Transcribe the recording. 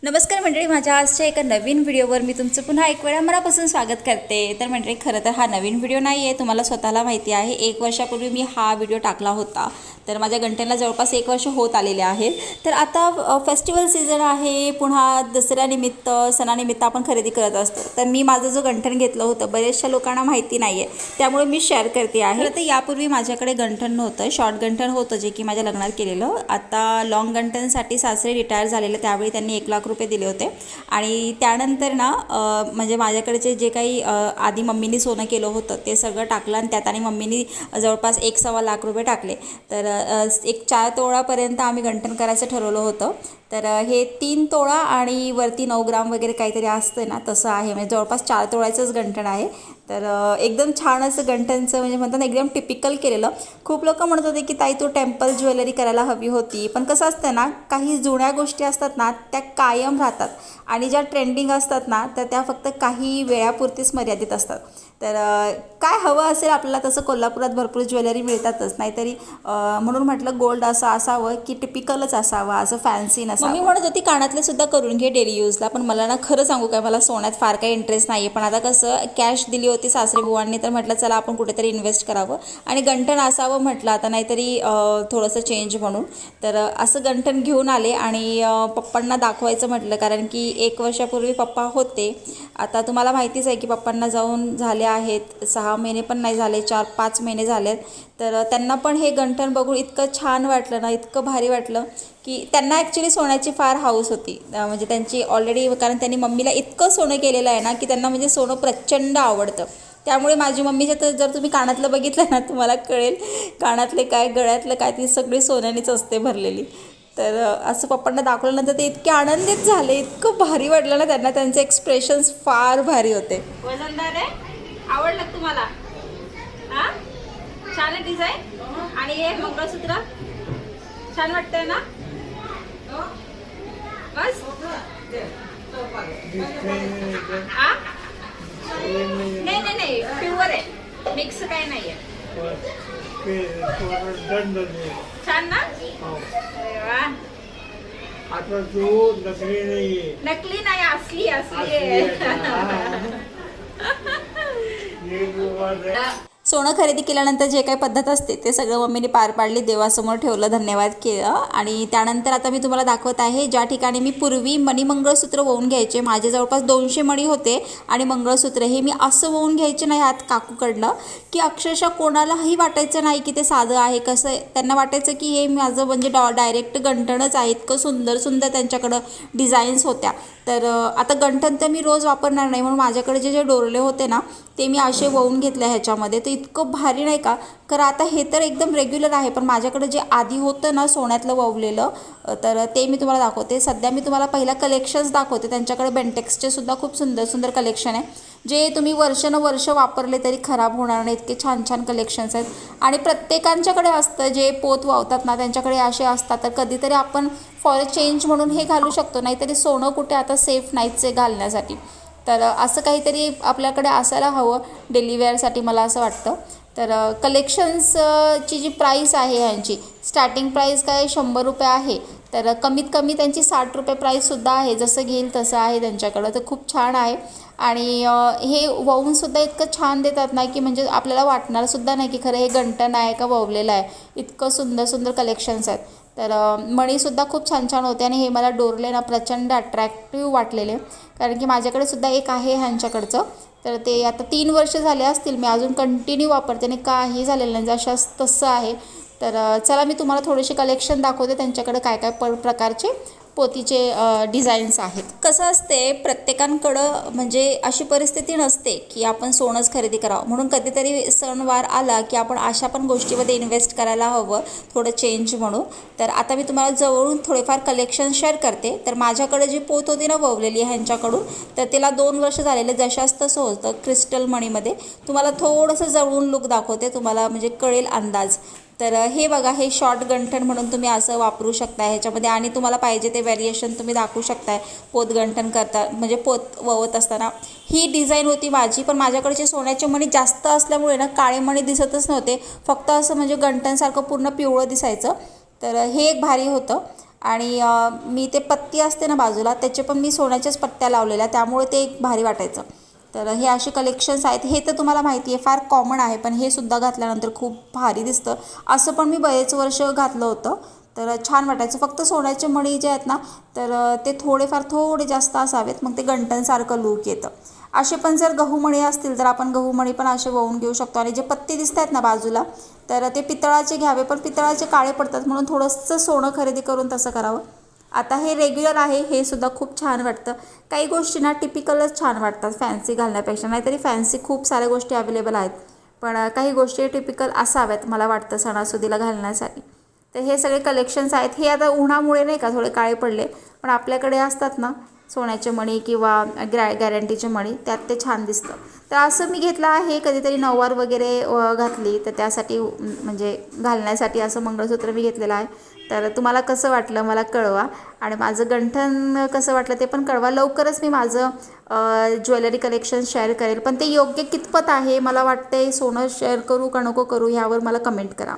नमस्कार मंडळी, माझ्या आजच्या एका नवीन व्हिडिओवर मी तुमचं पुन्हा एक वेळा मनापासून स्वागत करते। तर मंडळी, खरं तर हा नवीन व्हिडिओ नाही आहे, तुम्हाला स्वतःला माहिती आहे। 1 वर्षापूर्वी मी हा व्हिडिओ टाकला होता, तर माझ्या गंठनला जवळपास 1 वर्ष होत आलेले आहेत। तर आता फेस्टिवल सीझन आहे, पुन्हा दसऱ्यानिमित्त सणानिमित्त आपण खरेदी करत असतो। तर मी माझं जो गंठन घेतलं होतं बरेचशा लोकांना माहिती नाही आहे, त्यामुळे मी शेअर करते आहे। तर यापूर्वी माझ्याकडे गंठन नव्हतं, शॉर्ट गंठन होतं जे की माझ्या लग्नात केलेलं। आता लॉंग गंठनसाठी सासरे रिटायर झालेले, त्यावेळी त्यांनी 1 लाख रुपये दिले होते। आणि त्यानंतर ना म्हणजे माझ्याकडचे जे काही आधी मम्मीनी सोनं केलं होतं ते सगळं टाकलं आणि त्यात आणि मम्मीनी जवळपास 1.25 लाख रुपये टाकले। तर एक 4 तोळापर्यंत आम्ही गंठन करायचं ठरवलं होतं। तर हे 3 तोळा आणि वरती 9 ग्राम वगैरे काहीतरी असतं ना, तसं आहे। म्हणजे जवळपास 4 तोळ्याचंच गंठन आहे। तर एकदम छान असं गंठनचं म्हणजे म्हणतात ना, एकदम टिपिकल केलेलं। खूप लोक म्हणत होते की ताई तू टेम्पल ज्वेलरी करायला हवी होती, पण कसं असतं ना, काही जुन्या गोष्टी असतात ना त्या कायम राहतात आणि ज्या ट्रेंडिंग असतात ना तर त्या फक्त काही वेळापुरतीच मर्यादित असतात। तर काय हवं असेल आपल्याला तसं कोल्हापुरात भरपूर ज्वेलरी मिळतातच, नाहीतरी म्हणून म्हटलं गोल्ड असं असावं की टिपिकलच असावं, असं फॅन्सी नसावं। मी म्हणत होती कानातले सुद्धा करून घे डेली यूजला, पण मला ना खरं सांगू काय, मला सोन्यात फार काही इंटरेस्ट नाही आहे। पण आता कसं कॅश दिली होती सासरे बुवांनी, तर म्हटलं चला आपण कुठेतरी इन्व्हेस्ट करावं आणि गंठन असावं म्हटलं आता, नाहीतरी थोडंसं चेंज म्हणून। तर असं गंठन घेऊन आले आणि पप्पांना दाखवायचं म्हटलं, कारण की 1 वर्षापूर्वी पप्पा होते। आता तुम्हाला माहितीच आहे की पप्पांना जाऊन झाले आहेत 6 महिने पण नाही झाले, 4-5 महिने झालेत। तर त्यांना पण हे गंठन बघून इतकं छान वाटलं ना, इतकं भारी वाटलं की त्यांना ॲक्च्युली सोन्याची फार हौस होती। म्हणजे त्यांची ऑलरेडी, कारण त्यांनी मम्मीला इतकं सोनं केलेलं आहे ना की त्यांना म्हणजे सोनं प्रचंड आवडतं। त्यामुळे माझी मम्मीच्या तर जर तुम्ही कानातलं बघितलं ना तुम्हाला कळेल, कानातले काय गळ्यातलं काय ती सगळी सोन्यानेच असते भरलेली। तर असं पप्पांना दाखवल्यानंतर ते इतके आनंदित झाले, इतकं भारी वाटलं ना त्यांना, त्यांचे एक्सप्रेशन्स फार भारी होते। वजनदार आहे, आवडलं तुम्हाला? हां, छान आहे डिझाईन। आणि हे मंगळसूत्र छान वाटतंय ना? बस नाही नाही नाही, प्युअर आहे, मिक्स काही नाही आहे। छान ना? आता जो नकली नाहीये, नकली नाही, असली असली आहे। सोनं खरेदी केल्यानंतर जे काही पद्धत असते ते सगळं मम्मीने पार पाडली, देवासमोर ठेवलं, धन्यवाद केलं। आणि त्यानंतर आता मी तुम्हाला दाखवत आहे ज्या ठिकाणी मी पूर्वी मणिमंगळसूत्र वळून घ्यायचे, माझे जवळपास 200 मणी होते आणि मंगळसूत्र हे मी असं वळून घ्यायचे नाही हात काकूकडनं, की अक्षरशः कोणालाही वाटायचं नाही की ते साधं आहे। कसं त्यांना वाटायचं की हे माझं म्हणजे डायरेक्ट गंठणच आहे, इतकं सुंदर सुंदर त्यांच्याकडं डिझाईन्स होत्या। तर आता गंठन तर मी रोज वापरणार नाही, म्हणून माझ्याकडे जे जे डोरले होते ना ते मी असे वळून घेतले ह्याच्यामध्ये। तर इतकं भारी नाही का, कारण आता हे तर एकदम रेग्युलर आहे, पण माझ्याकडे जे आधी होतं ना सोन्यातलं ववलेलं, तर ते मी तुम्हाला दाखवते। सध्या मी तुम्हाला पहिला कलेक्शन्स दाखवते, त्यांच्याकडे बेंटेक्सचे सुद्धा खूप सुंदर सुंदर कलेक्शन आहे, जे तुम्ही वर्षानुवर्ष वापरले तरी खराब होणार नाही, इतके छान छान कलेक्शन्स आहेत। आणि प्रत्येकांच्याकडे असतं, जे पोत वावतात ना त्यांच्याकडे असे असतात, तर कधीतरी आपण फॉर चेंज म्हणून हे घालू शकतो, नाहीतरी सोनं कुठे आता सेफ नाहीच आहे घालण्यासाठी। तर असं काहीतरी आपल्याकडे असायला हवं डेली वेअरसाठी, मला असं वाटतं। तर कलेक्शन्सची जी प्राईस आहे ह्यांची स्टार्टिंग प्राईस काय 100 रुपये आहे, तर कमीत कमी त्यांची 60 रुपये प्राईससुद्धा आहे, जसं घेईल तसं आहे त्यांच्याकडं। तर खूप छान आहे आणि हे ववूनसुद्धा इतकं छान देतात ना की म्हणजे आपल्याला वाटणारसुद्धा नाही की खरं हे गंठन आहे का ववलेलं आहे, इतकं सुंदर सुंदर कलेक्शन्स आहेत। तर मणीसुद्धा खूप छान छान होते आणि हे मला डोरले ना प्रचंड अट्रॅक्टिव्ह वाटलेले, कारण की माझ्याकडे सुद्धा एक आहे ह्यांच्याकडचं। तर ते आता 3 वर्ष झाले असतील, मी अजून कंटिन्यू वापरते आणि काही झालेलं नाही, जशास तसं आहे। तर चला मी तुम्हाला थोडेसे कलेक्शन दाखवते, त्यांच्याकडे काय काय प्रकारचे पोतीचे डिझाईन्स आहेत। कसं असते, प्रत्येकांकडं म्हणजे अशी परिस्थिती नसते की आपण सोनंच खरेदी करावं, म्हणून कधीतरी सणवार आला की आपण अशा पण गोष्टीमध्ये इन्व्हेस्ट करायला हवं, थोडं चेंज म्हणून। तर आता मी तुम्हाला जवळून थोडेफार कलेक्शन शेअर करते। तर माझ्याकडे जी पोत होती ना ववलेली ह्यांच्याकडून, तर तिला 2 वर्ष झालेले, जशास तसं होतं क्रिस्टल मणीमध्ये। तुम्हाला थोडंसं जवळून लुक दाखवते, तुम्हाला म्हणजे कळेल अंदाज। तर हे बघा, हे शॉर्ट गंठन म्हणून तुम्ही असं वापरू शकता ह्याच्यामध्ये, आणि तुम्हाला पाहिजे ते व्हेरिएशन तुम्ही दाखवू शकताय पोत गंठन करता, म्हणजे पोत ववत असताना। ही डिझाईन होती माझी, पण माझ्याकडचे सोन्याचे मणी जास्त असल्यामुळे ना काळे मणी दिसतच नव्हते, फक्त असं म्हणजे गंठनसारखं पूर्ण पिवळं दिसायचं। तर हे एक भारी होतं। आणि मी ते पत्ती असते ना बाजूला त्याचे पण मी सोन्याच्याच पत्त्या लावलेल्या, त्यामुळे ते एक भारी वाटायचं. तर हे असे कलेक्शन्स आहेत. हे तर तुम्हाला माहिती आहे फार कॉमन आहे, पण हे सुद्धा घातल्यानंतर खूप भारी दिसतं. असं पण मी बरेच वर्ष घातलं होतं, तर छान वाटायचं. फक्त सोन्याचे मणी जे आहेत ना, तर ते थोडे जास्त असावेत, मग ते गंटनसारखं लूक येतं. असे पण जर गहूमणी असतील तर आपण गहूमणी पण असे वळून घेऊ शकतो. आणि जे पत्ते दिसत आहेत ना बाजूला, तर ते पितळाचे घ्यावे, पण पितळाचे काळे पडतात, म्हणून थोडंसं सोनं खरेदी करून तसं करावं. आता हे रेग्युलर आहे, हे सुद्धा खूप छान वाटतं. काही गोष्टी ना टिपिकलच छान वाटतात फॅन्सी घालण्यापेक्षा. नाहीतरी फॅन्सी खूप साऱ्या गोष्टी अवेलेबल आहेत, पण काही गोष्टी टिपिकल असाव्यात मला वाटतं सणासुदीला घालण्यासाठी. तर हे सगळे कलेक्शन्स आहेत. हे आता उन्हामुळे नाही का थोडे काळे पडले, पण आपल्याकडे असतात ना सोन्याचे मणी किंवा गॅरंटीचे मणी, त्यात ते छान दिसतं. तर असं मी घेतलं आहे. कधीतरी नऊवार वगैरे घातली तर त्यासाठी म्हणजे घालण्यासाठी असं मंगळसूत्र मी घेतलेलं आहे. तर तुम्हाला कसं वाटलं मला कळवा, आणि माझं गंठन कसं वाटलं ते पण कळवा. लवकरच मी माझं ज्वेलरी कलेक्शन शेअर करेल, पण ते योग्य कितपत आहे मला वाटते, सोनं शेअर करू का नको करू ह्यावर मला कमेंट करा.